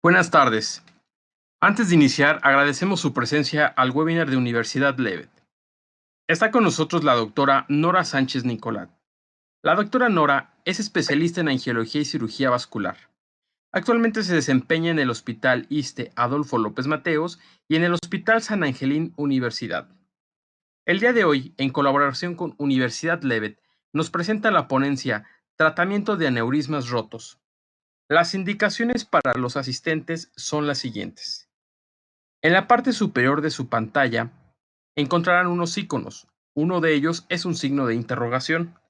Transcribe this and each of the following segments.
Buenas tardes. Antes de iniciar, agradecemos su presencia al webinar de Universidad Levet. Está con nosotros la doctora Nora Sánchez Nicolat. La doctora Nora es especialista en angiología y cirugía vascular. Actualmente se desempeña en el Hospital ISSSTE Adolfo López Mateos y en el Hospital San Angelín Universidad. El día de hoy, en colaboración con Universidad Levet, nos presenta la ponencia Tratamiento de aneurismas rotos. Las indicaciones para los asistentes son las siguientes. En la parte superior de su pantalla encontrarán unos iconos. Uno de ellos es un signo de interrogación.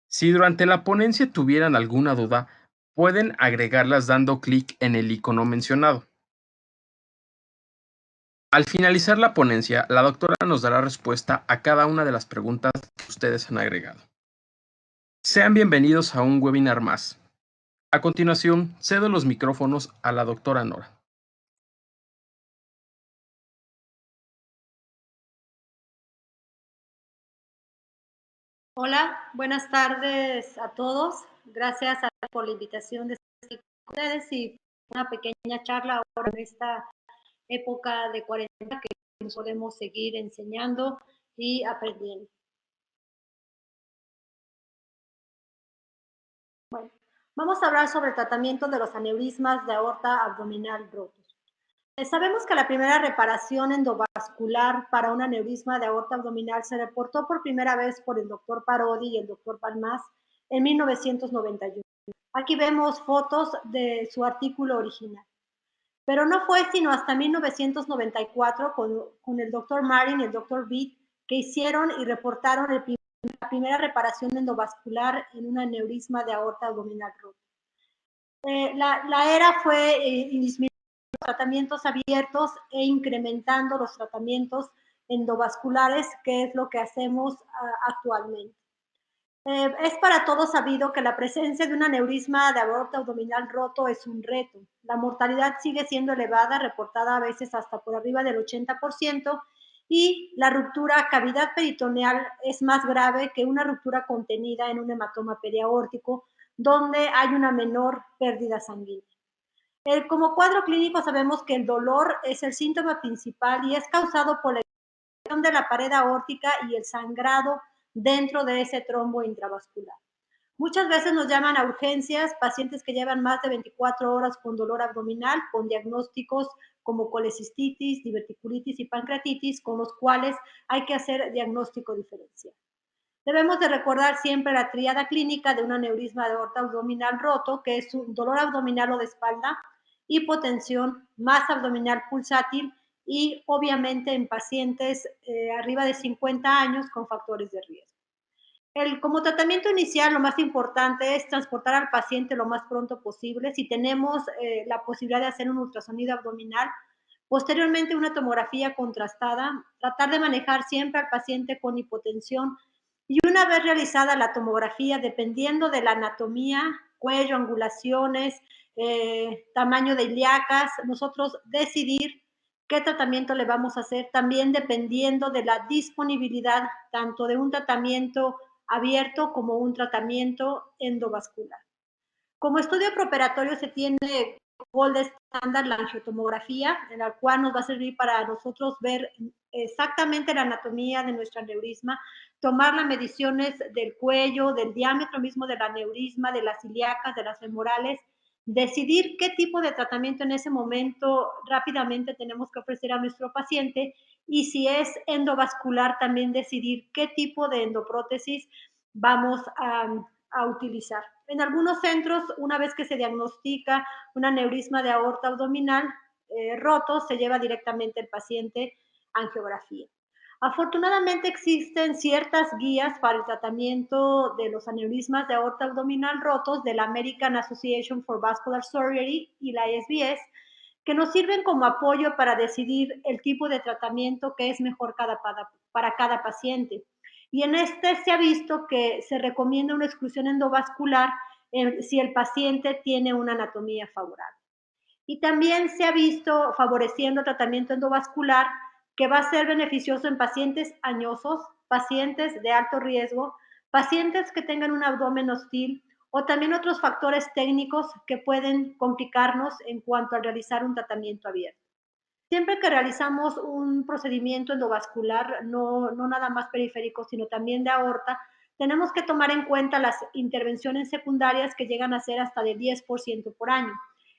Si durante la ponencia tuvieran alguna duda, pueden agregarlas dando clic en el icono mencionado. Al finalizar la ponencia, la doctora nos dará respuesta a cada una de las preguntas que ustedes han agregado. Sean bienvenidos a un webinar más. A continuación, cedo los micrófonos a la doctora Nora. Hola, buenas tardes a todos. Gracias por la invitación de ustedes y una pequeña charla ahora en esta época de cuarentena que nos podemos seguir enseñando y aprendiendo. Bueno, vamos a hablar sobre el tratamiento de los aneurismas de aorta abdominal rotos. Sabemos que la primera reparación endovascular para un aneurisma de aorta abdominal se reportó por primera vez por el doctor Parodi y el doctor Palmas en 1991. Aquí vemos fotos de su artículo original. Pero no fue sino hasta 1994 con el doctor Marin y el doctor Beat que hicieron y reportaron la primera reparación endovascular en un aneurisma de aorta abdominal roto. La era fue disminuyendo los tratamientos abiertos e incrementando los tratamientos endovasculares, que es lo que hacemos actualmente. Es para todos sabido que la presencia de un aneurisma de aorta abdominal roto es un reto. La mortalidad sigue siendo elevada, reportada a veces hasta por arriba del 80%, y la ruptura cavidad peritoneal es más grave que una ruptura contenida en un hematoma periaórtico, donde hay una menor pérdida sanguínea. Como cuadro clínico sabemos que el dolor es el síntoma principal y es causado por la infección de la pared aórtica y el sangrado dentro de ese trombo intravascular. Muchas veces nos llaman a urgencias pacientes que llevan más de 24 horas con dolor abdominal, con diagnósticos como colecistitis, diverticulitis y pancreatitis, con los cuales hay que hacer diagnóstico diferencial. Debemos de recordar siempre la tríada clínica de un aneurisma de aorta abdominal roto, que es un dolor abdominal o de espalda, hipotensión, masa abdominal pulsátil y obviamente en pacientes arriba de 50 años con factores de riesgo. Como tratamiento inicial, lo más importante es transportar al paciente lo más pronto posible. Si tenemos la posibilidad de hacer un ultrasonido abdominal, posteriormente una tomografía contrastada, tratar de manejar siempre al paciente con hipotensión y una vez realizada la tomografía, dependiendo de la anatomía, cuello, angulaciones, tamaño de ilíacas, nosotros decidir qué tratamiento le vamos a hacer, también dependiendo de la disponibilidad tanto de un tratamiento abierto como un tratamiento endovascular. Como estudio preoperatorio se tiene gold estándar la angiotomografía, en la cual nos va a servir para nosotros ver exactamente la anatomía de nuestro aneurisma, tomar las mediciones del cuello, del diámetro mismo del aneurisma, de las ilíacas, de las femorales, decidir qué tipo de tratamiento en ese momento rápidamente tenemos que ofrecer a nuestro paciente y si es endovascular también decidir qué tipo de endoprótesis vamos a utilizar. En algunos centros, una vez que se diagnostica un aneurisma de aorta abdominal roto, se lleva directamente el paciente a angiografía. Afortunadamente existen ciertas guías para el tratamiento de los aneurismas de aorta abdominal rotos de la American Association for Vascular Surgery y la SBS, que nos sirven como apoyo para decidir el tipo de tratamiento que es mejor para cada paciente. Y en este se ha visto que se recomienda una exclusión endovascular si el paciente tiene una anatomía favorable. Y también se ha visto favoreciendo el tratamiento endovascular que va a ser beneficioso en pacientes añosos, pacientes de alto riesgo, pacientes que tengan un abdomen hostil o también otros factores técnicos que pueden complicarnos en cuanto a realizar un tratamiento abierto. Siempre que realizamos un procedimiento endovascular, no nada más periférico, sino también de aorta, tenemos que tomar en cuenta las intervenciones secundarias que llegan a ser hasta de 10% por año.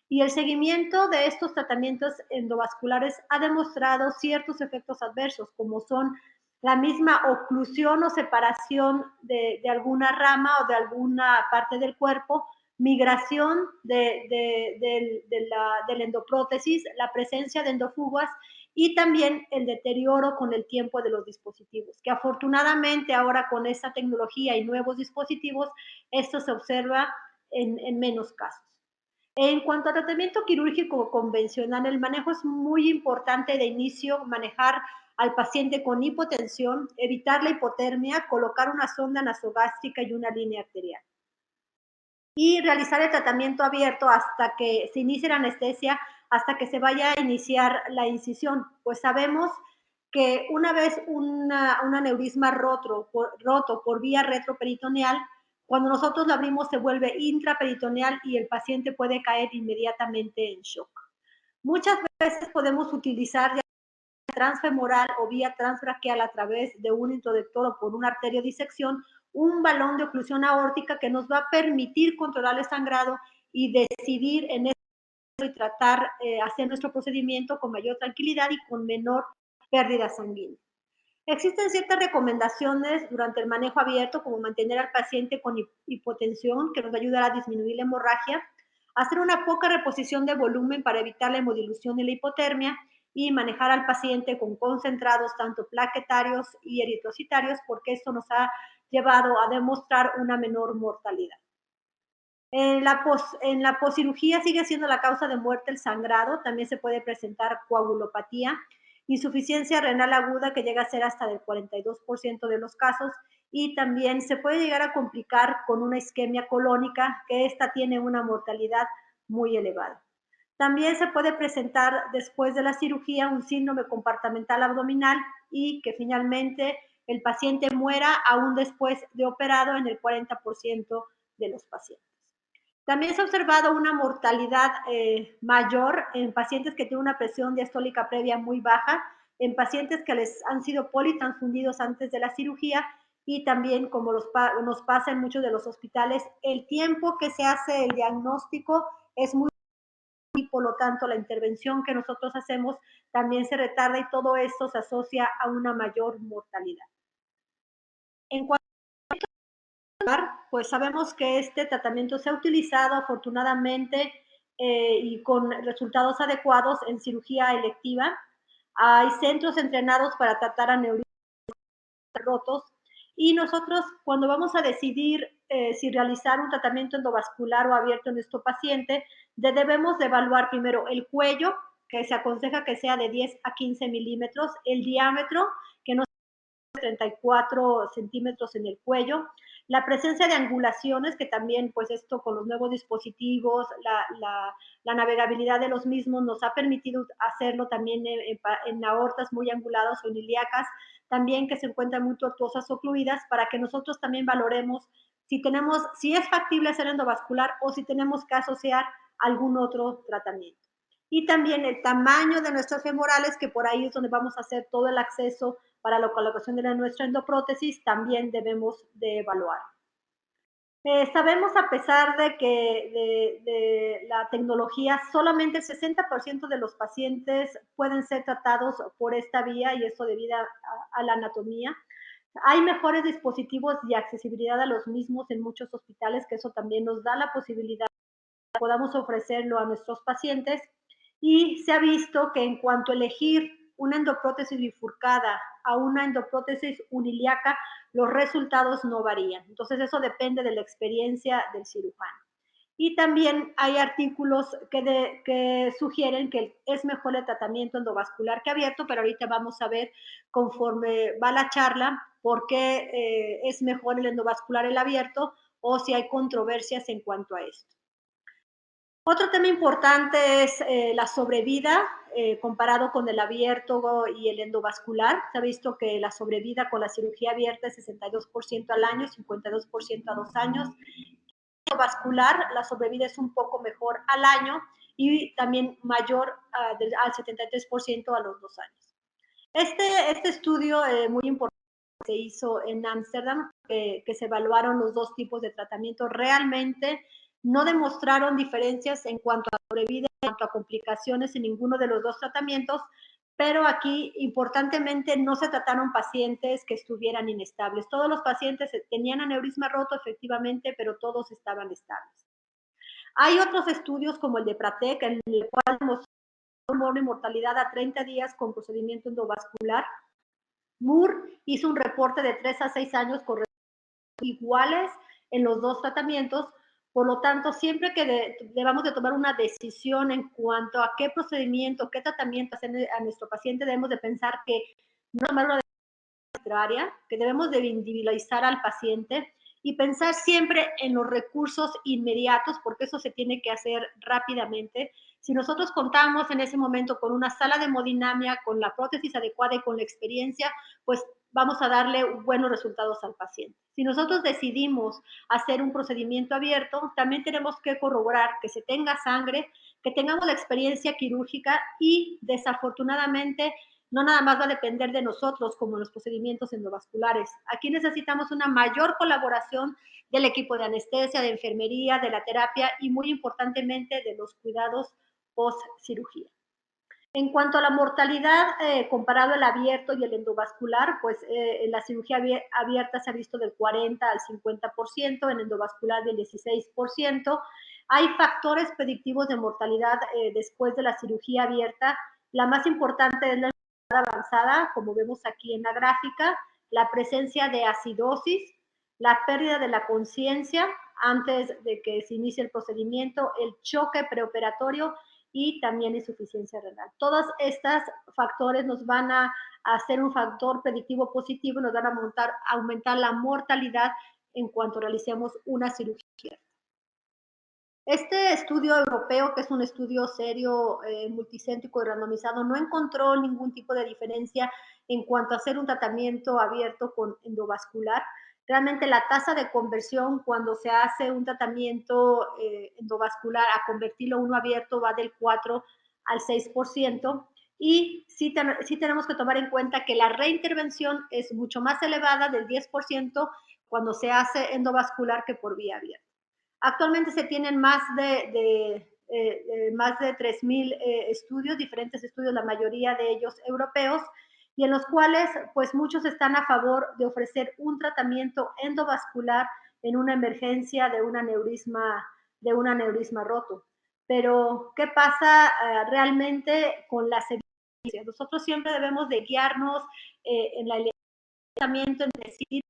Y el seguimiento de estos tratamientos endovasculares ha demostrado ciertos efectos adversos, como son la misma oclusión o separación de alguna rama o de alguna parte del cuerpo, migración de la endoprótesis, la presencia de endofugas y también el deterioro con el tiempo de los dispositivos, que afortunadamente ahora con esta tecnología y nuevos dispositivos, esto se observa en menos casos. En cuanto a tratamiento quirúrgico convencional, el manejo es muy importante de inicio, manejar al paciente con hipotensión, evitar la hipotermia, colocar una sonda nasogástrica y una línea arterial y realizar el tratamiento abierto hasta que se inicie la anestesia, hasta que se vaya a iniciar la incisión, pues sabemos que una vez un aneurisma roto por vía retroperitoneal, cuando nosotros lo abrimos se vuelve intraperitoneal y el paciente puede caer inmediatamente en shock. Muchas veces podemos utilizar transfemoral o vía transbraquial a través de un introductor o por una arteriodisección, un balón de oclusión aórtica que nos va a permitir controlar el sangrado y decidir en eso y tratar, hacer nuestro procedimiento con mayor tranquilidad y con menor pérdida sanguínea. Existen ciertas recomendaciones durante el manejo abierto, como mantener al paciente con hipotensión, que nos va a ayudar a disminuir la hemorragia, hacer una poca reposición de volumen para evitar la hemodilución y la hipotermia, y manejar al paciente con concentrados tanto plaquetarios y eritrocitarios, porque esto nos ha llevado a demostrar una menor mortalidad. En la poscirugía sigue siendo la causa de muerte el sangrado, también se puede presentar coagulopatía, insuficiencia renal aguda que llega a ser hasta del 42% de los casos y también se puede llegar a complicar con una isquemia colónica, que esta tiene una mortalidad muy elevada. También se puede presentar después de la cirugía un síndrome compartimental abdominal y que finalmente el paciente muera aún después de operado en el 40% de los pacientes. También se ha observado una mortalidad mayor en pacientes que tienen una presión diastólica previa muy baja, en pacientes que les han sido politransfundidos antes de la cirugía y también, como nos pasa en muchos de los hospitales, el tiempo que se hace el diagnóstico es muy y por lo tanto la intervención que nosotros hacemos también se retarda y todo esto se asocia a una mayor mortalidad. En cuanto pues sabemos que este tratamiento se ha utilizado afortunadamente y con resultados adecuados en cirugía electiva. Hay centros entrenados para tratar aneurismas rotos y nosotros cuando vamos a decidir si realizar un tratamiento endovascular o abierto en nuestro paciente, debemos de evaluar primero el cuello, que se aconseja que sea de 10 a 15 milímetros, el diámetro, que no 34 centímetros en el cuello, la presencia de angulaciones, que también pues esto con los nuevos dispositivos, la navegabilidad de los mismos nos ha permitido hacerlo también en aortas muy anguladas o en ilíacas, también que se encuentran muy tortuosas o ocluidas, para que nosotros también valoremos si es factible hacer endovascular o si tenemos que asociar algún otro tratamiento. Y también el tamaño de nuestros femorales, que por ahí es donde vamos a hacer todo el acceso para la colocación de nuestra endoprótesis, también debemos de evaluar. Sabemos, a pesar de que de la tecnología, solamente el 60% de los pacientes pueden ser tratados por esta vía y eso debido a la anatomía. Hay mejores dispositivos y accesibilidad a los mismos en muchos hospitales, que eso también nos da la posibilidad de que podamos ofrecerlo a nuestros pacientes. Y se ha visto que en cuanto a elegir una endoprótesis bifurcada a una endoprótesis uniliaca, los resultados no varían. Entonces eso depende de la experiencia del cirujano. Y también hay artículos que sugieren que es mejor el tratamiento endovascular que abierto, pero ahorita vamos a ver conforme va la charla por qué es mejor el endovascular el abierto o si hay controversias en cuanto a esto. Otro tema importante es la sobrevida comparado con el abierto y el endovascular. Se ha visto que la sobrevida con la cirugía abierta es 62% al año, 52% a 2 años. Vascular, la sobrevida es un poco mejor al año y también mayor al 73% a los 2 años. Este estudio muy importante se hizo en Ámsterdam, que se evaluaron los dos tipos de tratamiento, realmente no demostraron diferencias en cuanto a sobrevida, en cuanto a complicaciones en ninguno de los dos tratamientos, pero aquí importantemente no se trataron pacientes que estuvieran inestables. Todos los pacientes tenían aneurisma roto efectivamente, pero todos estaban estables. Hay otros estudios como el de Pratec, en el cual mostró una mortalidad a 30 días con procedimiento endovascular. Moore hizo un reporte de 3 a 6 años con iguales en los dos tratamientos. Por lo tanto, siempre que debamos de tomar una decisión en cuanto a qué procedimiento, qué tratamiento hacer a nuestro paciente, debemos de pensar que no tomar una decisión arbitraria, que debemos de individualizar al paciente y pensar siempre en los recursos inmediatos, porque eso se tiene que hacer rápidamente. Si nosotros contamos en ese momento con una sala de hemodinamia, con la prótesis adecuada y con la experiencia, pues vamos a darle buenos resultados al paciente. Si nosotros decidimos hacer un procedimiento abierto, también tenemos que corroborar que se tenga sangre, que tengamos la experiencia quirúrgica y desafortunadamente no nada más va a depender de nosotros como los procedimientos endovasculares. Aquí necesitamos una mayor colaboración del equipo de anestesia, de enfermería, de la terapia y muy importantemente de los cuidados post cirugía. En cuanto a la mortalidad, comparado el abierto y el endovascular, pues en la cirugía abierta se ha visto del 40 al 50%, en endovascular del 16%. Hay factores predictivos de mortalidad después de la cirugía abierta. La más importante es la enfermedad avanzada, como vemos aquí en la gráfica, la presencia de acidosis, la pérdida de la conciencia antes de que se inicie el procedimiento, el choque preoperatorio y también insuficiencia renal. Todos estos factores nos van a hacer un factor predictivo positivo y nos van a aumentar la mortalidad en cuanto realicemos una cirugía. Este estudio europeo, que es un estudio serio, multicéntrico y randomizado, no encontró ningún tipo de diferencia en cuanto a hacer un tratamiento abierto con endovascular. Realmente la tasa de conversión cuando se hace un tratamiento endovascular a convertirlo a uno abierto va del 4 al 6%. Y sí tenemos que tomar en cuenta que la reintervención es mucho más elevada, del 10%, cuando se hace endovascular que por vía abierta. Actualmente se tienen más de 3.000 estudios, diferentes estudios, la mayoría de ellos europeos, y en los cuales pues muchos están a favor de ofrecer un tratamiento endovascular en una emergencia de un aneurisma roto. Pero, ¿qué pasa realmente con las evidencias? Nosotros siempre debemos de guiarnos en el tratamiento, en decir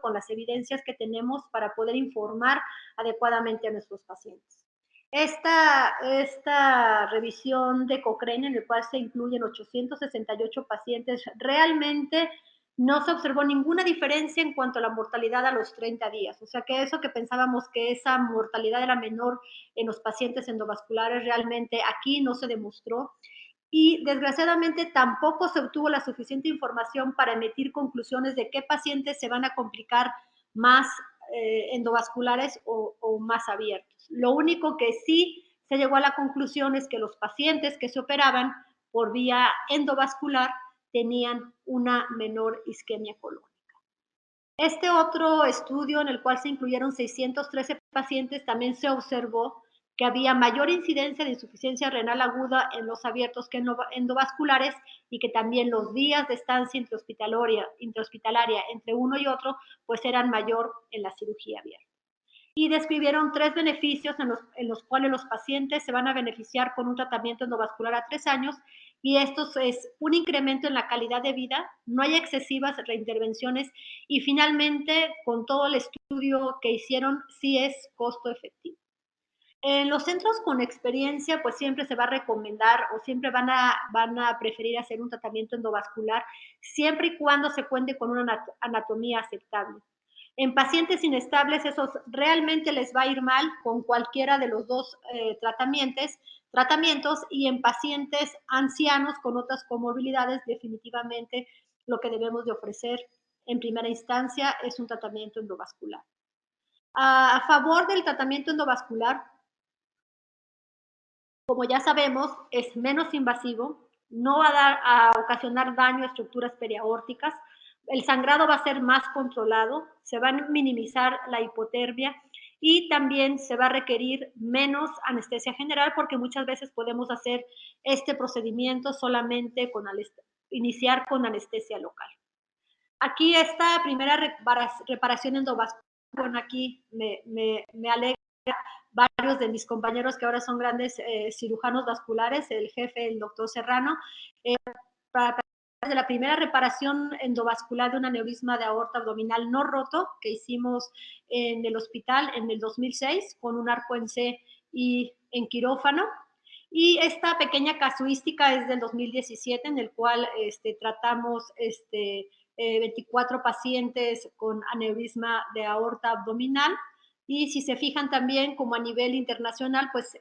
con las evidencias que tenemos para poder informar adecuadamente a nuestros pacientes. Esta revisión de Cochrane, en el cual se incluyen 868 pacientes, realmente no se observó ninguna diferencia en cuanto a la mortalidad a los 30 días. O sea que eso que pensábamos que esa mortalidad era menor en los pacientes endovasculares, realmente aquí no se demostró y desgraciadamente tampoco se obtuvo la suficiente información para emitir conclusiones de qué pacientes se van a complicar más endovasculares o más abiertos. Lo único que sí se llegó a la conclusión es que los pacientes que se operaban por vía endovascular tenían una menor isquemia colónica. Este otro estudio, en el cual se incluyeron 613 pacientes, también se observó que había mayor incidencia de insuficiencia renal aguda en los abiertos que en endovasculares y que también los días de estancia intrahospitalaria entre uno y otro pues eran mayor en la cirugía abierta. Y describieron 3 beneficios en los cuales los pacientes se van a beneficiar con un tratamiento endovascular a 3 años, y esto es un incremento en la calidad de vida, no hay excesivas reintervenciones y finalmente, con todo el estudio que hicieron, sí es costo efectivo. En los centros con experiencia, pues siempre se va a recomendar o siempre van a preferir hacer un tratamiento endovascular, siempre y cuando se cuente con una anatomía aceptable. En pacientes inestables, esos realmente les va a ir mal con cualquiera de los dos tratamientos, y en pacientes ancianos con otras comorbilidades, definitivamente lo que debemos de ofrecer en primera instancia es un tratamiento endovascular. A favor del tratamiento endovascular, como ya sabemos, es menos invasivo, no va a ocasionar daño a estructuras periaórticas, el sangrado va a ser más controlado, se va a minimizar la hipotermia y también se va a requerir menos anestesia general porque muchas veces podemos hacer este procedimiento solamente con iniciar con anestesia local. Aquí esta primera reparación endovascular, bueno, aquí me alegra varios de mis compañeros que ahora son grandes cirujanos vasculares, el jefe, el doctor Serrano, eh, para de la primera reparación endovascular de un aneurisma de aorta abdominal no roto que hicimos en el hospital en el 2006 con un arco en C y en quirófano. Y esta pequeña casuística es del 2017 en el cual tratamos 24 pacientes con aneurisma de aorta abdominal. Y si se fijan también, como a nivel internacional, pues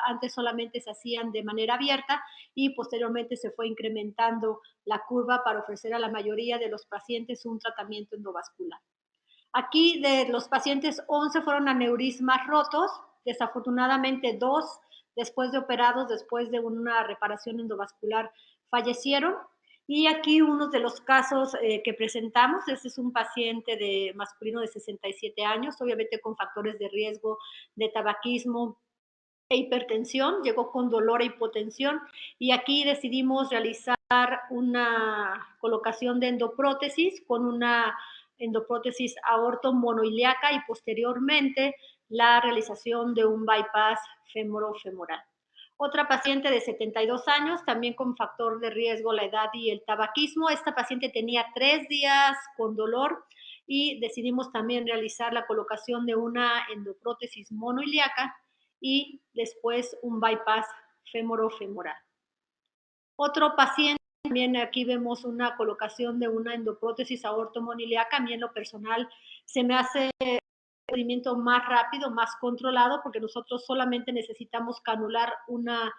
antes solamente se hacían de manera abierta y posteriormente se fue incrementando la curva para ofrecer a la mayoría de los pacientes un tratamiento endovascular. Aquí de los pacientes 11 fueron aneurismas rotos, desafortunadamente 2 después de operados, después de una reparación endovascular, fallecieron. Y aquí uno de los casos que presentamos, este es un paciente de masculino de 67 años, obviamente con factores de riesgo de tabaquismo e hipertensión, llegó con dolor e hipotensión y aquí decidimos realizar una colocación de endoprótesis con una endoprótesis aortomonoiliaca y posteriormente la realización de un bypass femorofemoral. Otra paciente de 72 años, también con factor de riesgo la edad y el tabaquismo. Esta paciente tenía 3 días con dolor y decidimos también realizar la colocación de una endoprótesis monoiliaca y después un bypass femorofemoral. Otro paciente, también aquí vemos una colocación de una endoprótesis aortomoniliaca. A mí en lo personal se me hace un procedimiento más rápido, más controlado, porque nosotros solamente necesitamos canular una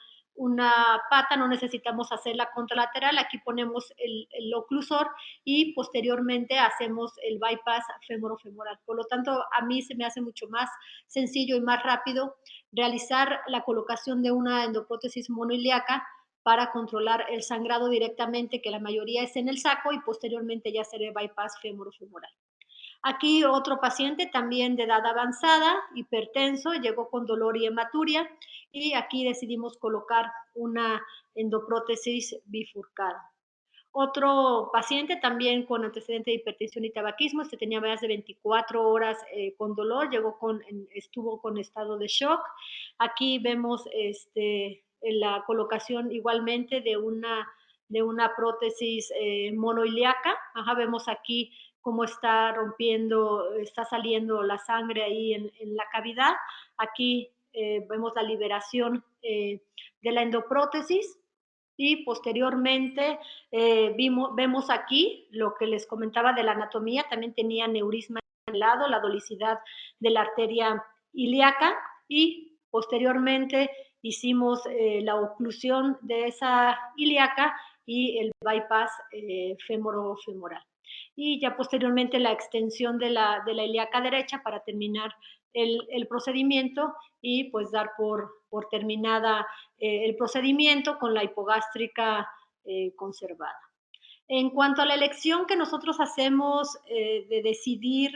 pata, no necesitamos hacer la contralateral. Aquí ponemos el oclusor y posteriormente hacemos el bypass femorofemoral. Por lo tanto, a mí se me hace mucho más sencillo y más rápido realizar la colocación de una endoprótesis monoiliaca para controlar el sangrado directamente, que la mayoría es en el saco, y posteriormente ya será bypass femorofemoral. Aquí otro paciente también de edad avanzada, hipertenso, llegó con dolor y hematuria y aquí decidimos colocar una endoprótesis bifurcada. Otro paciente también con antecedente de hipertensión y tabaquismo, tenía más de 24 horas con dolor, estuvo con estado de shock. Aquí vemos la colocación igualmente de una prótesis monoiliaca. Ajá, vemos aquí cómo está rompiendo, está saliendo la sangre ahí en la cavidad. Aquí vemos la liberación de la endoprótesis y posteriormente vemos aquí lo que les comentaba de la anatomía, también tenía neurisma en el lado, la dolicidad de la arteria ilíaca y posteriormente hicimos la oclusión de esa ilíaca y el bypass femorofemoral. Y ya posteriormente la extensión de la ilíaca derecha para terminar el procedimiento y pues dar por terminada el procedimiento con la hipogástrica conservada. En cuanto a la elección que nosotros hacemos de decidir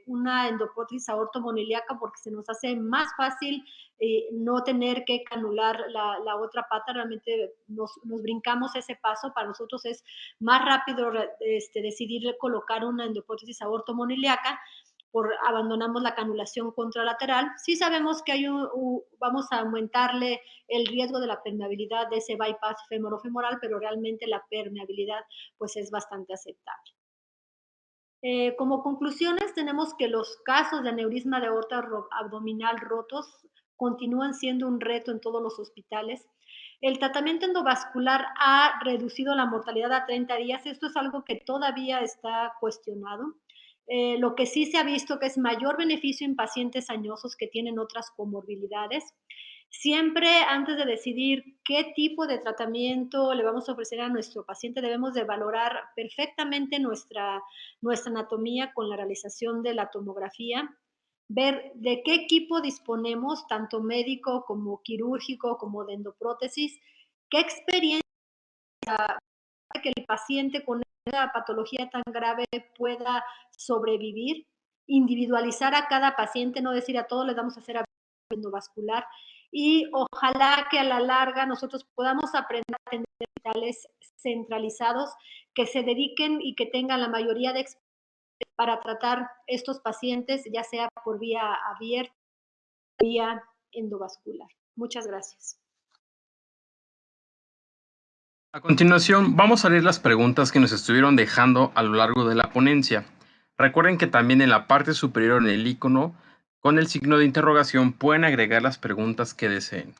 una endoprótesis aortomoniliaca porque se nos hace más fácil no tener que canular la otra pata, realmente nos brincamos ese paso, para nosotros es más rápido decidir colocar una endoprótesis aortomoniliaca abandonamos la canulación contralateral. Sí sabemos que vamos a aumentarle el riesgo de la permeabilidad de ese bypass femorofemoral, pero realmente la permeabilidad pues es bastante aceptable. Como conclusiones, tenemos que los casos de aneurisma de aorta abdominal rotos continúan siendo un reto en todos los hospitales. El tratamiento endovascular ha reducido la mortalidad a 30 días. Esto es algo que todavía está cuestionado. Lo que sí se ha visto que es mayor beneficio en pacientes añosos que tienen otras comorbilidades. Siempre antes de decidir qué tipo de tratamiento le vamos a ofrecer a nuestro paciente, debemos de valorar perfectamente nuestra anatomía con la realización de la tomografía. ver de qué equipo disponemos, tanto médico como quirúrgico, como de endoprótesis, qué experiencia que el paciente con esa patología tan grave pueda sobrevivir, individualizar a cada paciente, no decir a todos les vamos a hacer endovascular, y ojalá que a la larga nosotros podamos aprender a tener hospitales centralizados que se dediquen y que tengan la mayoría de experiencia para tratar estos pacientes, ya sea por vía abierta, vía endovascular. Muchas gracias. A continuación, vamos a leer las preguntas que nos estuvieron dejando a lo largo de la ponencia. Recuerden que también en la parte superior en el icono, con el signo de interrogación, pueden agregar las preguntas que deseen.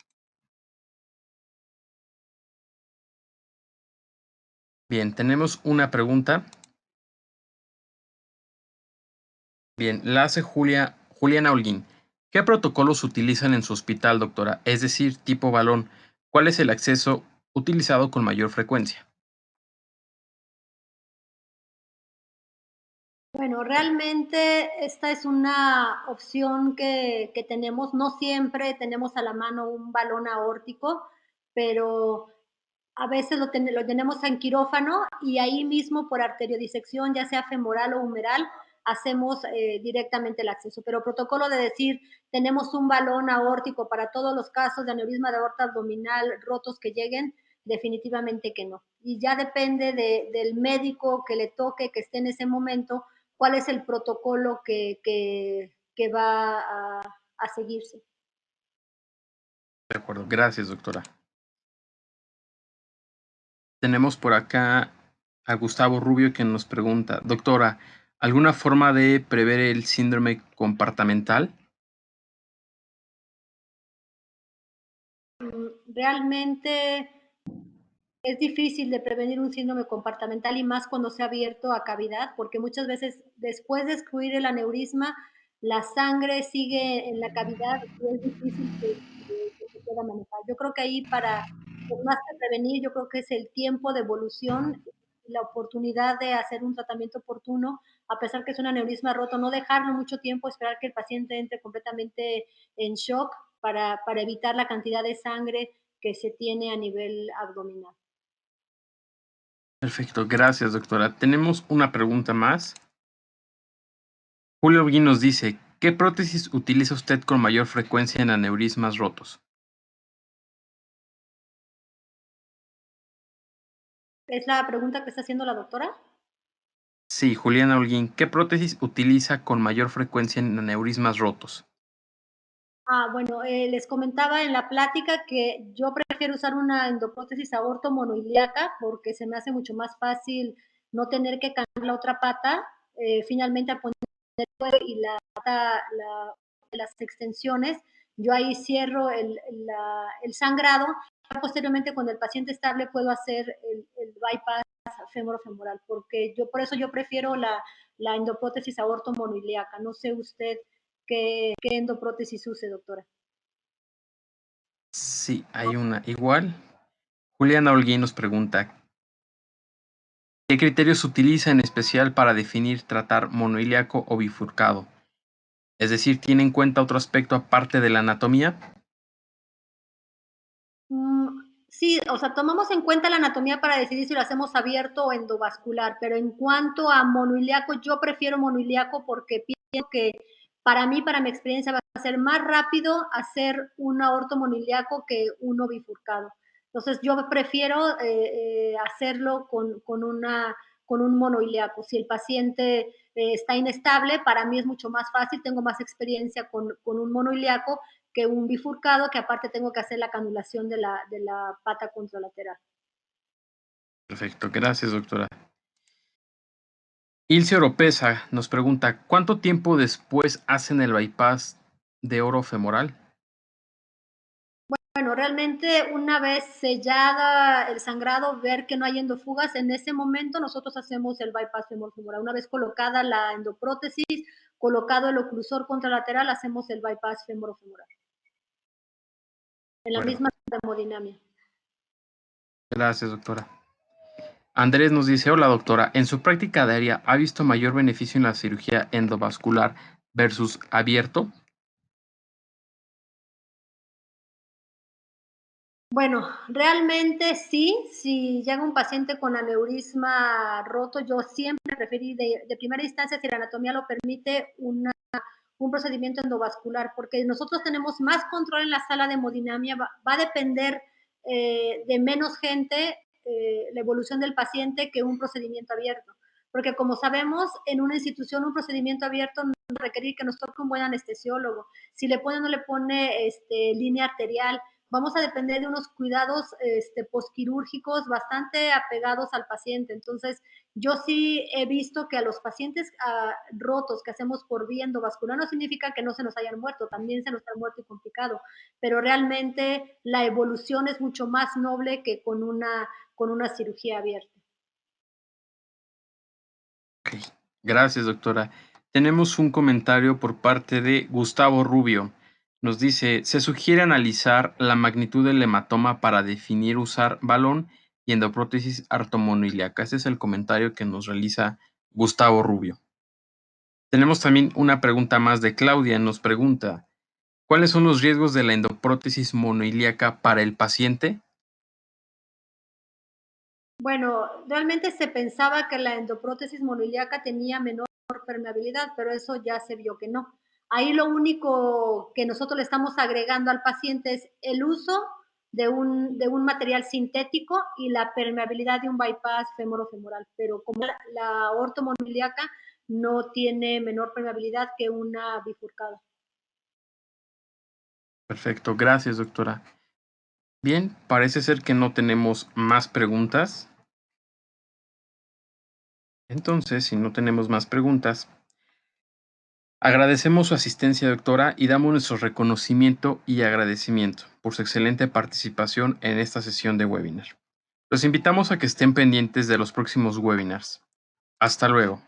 Bien, tenemos una pregunta. Bien, la hace Juliana Holguín. ¿Qué protocolos utilizan en su hospital, doctora? Es decir, tipo balón. ¿Cuál es el acceso utilizado con mayor frecuencia? Bueno, realmente esta es una opción que tenemos. No siempre tenemos a la mano un balón aórtico, pero a veces lo tenemos en quirófano y ahí mismo por arteriodisección, ya sea femoral o humeral, hacemos directamente el acceso. Pero protocolo de decir, tenemos un balón aórtico para todos los casos de aneurisma de aorta abdominal rotos que lleguen, definitivamente que no. Y ya depende del médico que le toque, que esté en ese momento, cuál es el protocolo que va a seguirse. De acuerdo, gracias, doctora. Tenemos por acá a Gustavo Rubio que nos pregunta, doctora, ¿alguna forma de prever el síndrome compartamental? Realmente es difícil de prevenir un síndrome compartamental y más cuando se ha abierto a cavidad, porque muchas veces después de excluir el aneurisma, la sangre sigue en la cavidad y es difícil que se pueda manejar. Yo creo que ahí para, pues más que prevenir, yo creo que es el tiempo de evolución y la oportunidad de hacer un tratamiento oportuno, a pesar que es un aneurisma roto, no dejarlo mucho tiempo, esperar que el paciente entre completamente en shock para evitar la cantidad de sangre que se tiene a nivel abdominal. Perfecto, gracias, doctora. Tenemos una pregunta más. Julio Holguín nos dice, ¿qué prótesis utiliza usted con mayor frecuencia en aneurismas rotos? ¿Es la pregunta que está haciendo la doctora? Sí, Juliana Holguín, ¿qué prótesis utiliza con mayor frecuencia en aneurismas rotos? Bueno, les comentaba en la plática que yo prefiero usar una endoprótesis aorto monoiliaca porque se me hace mucho más fácil no tener que cambiar la otra pata, finalmente al poner y la pata, las extensiones, yo ahí cierro el sangrado. Posteriormente, cuando el paciente estable, puedo hacer el bypass femorofemoral, porque yo por eso yo prefiero la endoprótesis aorto monoiliaca. No sé usted qué endoprótesis use, doctora. Sí, hay una igual. Juliana Holguín nos pregunta, ¿qué criterios se utiliza en especial para definir tratar monoiliaco o bifurcado? Es decir, ¿tiene en cuenta otro aspecto aparte de la anatomía? Sí, o sea, tomamos en cuenta la anatomía para decidir si lo hacemos abierto o endovascular, pero en cuanto a monoiliaco, yo prefiero monoiliaco porque pienso que para mí, para mi experiencia, va a ser más rápido hacer un aorto monoiliaco que uno bifurcado. Entonces, yo prefiero hacerlo con un monoiliaco. Si el paciente está inestable, para mí es mucho más fácil, tengo más experiencia con un monoiliaco que un bifurcado, que aparte tengo que hacer la canulación de la pata contralateral. Perfecto, gracias, doctora. Ilse Oropesa nos pregunta, ¿cuánto tiempo después hacen el bypass de oro femoral? Bueno, realmente una vez sellada el sangrado, ver que no hay endofugas, en ese momento nosotros hacemos el bypass femoral. Una vez colocada la endoprótesis, colocado el oclusor contralateral, hacemos el bypass femoral. En la Bueno, misma hemodinamia. gracias, doctora. Andrés nos dice, hola doctora, en su práctica diaria, ¿ha visto mayor beneficio en la cirugía endovascular versus abierto? Bueno, realmente sí, si llega un paciente con aneurisma roto, yo siempre preferí de primera instancia, si la anatomía lo permite, un procedimiento endovascular, porque nosotros tenemos más control en la sala de hemodinamia, va a depender de menos gente la evolución del paciente que un procedimiento abierto. Porque como sabemos, en una institución un procedimiento abierto no va a requerir que nos toque un buen anestesiólogo. Si le pone o no le pone línea arterial, vamos a depender de unos cuidados posquirúrgicos bastante apegados al paciente. Entonces, yo sí he visto que a los pacientes rotos que hacemos por vía endovascular no significa que no se nos hayan muerto, también se nos ha muerto y complicado, pero realmente la evolución es mucho más noble que con una cirugía abierta. Ok, gracias, doctora. Tenemos un comentario por parte de Gustavo Rubio. Nos dice, se sugiere analizar la magnitud del hematoma para definir usar balón y endoprótesis artomoniliaca. Ese es el comentario que nos realiza Gustavo Rubio. Tenemos también una pregunta más de Claudia. Nos pregunta, ¿cuáles son los riesgos de la endoprótesis monoilíaca para el paciente? Bueno, realmente se pensaba que la endoprótesis monoilíaca tenía menor permeabilidad, pero eso ya se vio que no. Ahí lo único que nosotros le estamos agregando al paciente es el uso de un material sintético y la permeabilidad de un bypass femorofemoral, pero como la ortomonoilíaca no tiene menor permeabilidad que una bifurcada. Perfecto, gracias, doctora. Bien, parece ser que no tenemos más preguntas. Entonces, si no tenemos más preguntas, agradecemos su asistencia, doctora, y damos nuestro reconocimiento y agradecimiento por su excelente participación en esta sesión de webinar. Los invitamos a que estén pendientes de los próximos webinars. Hasta luego.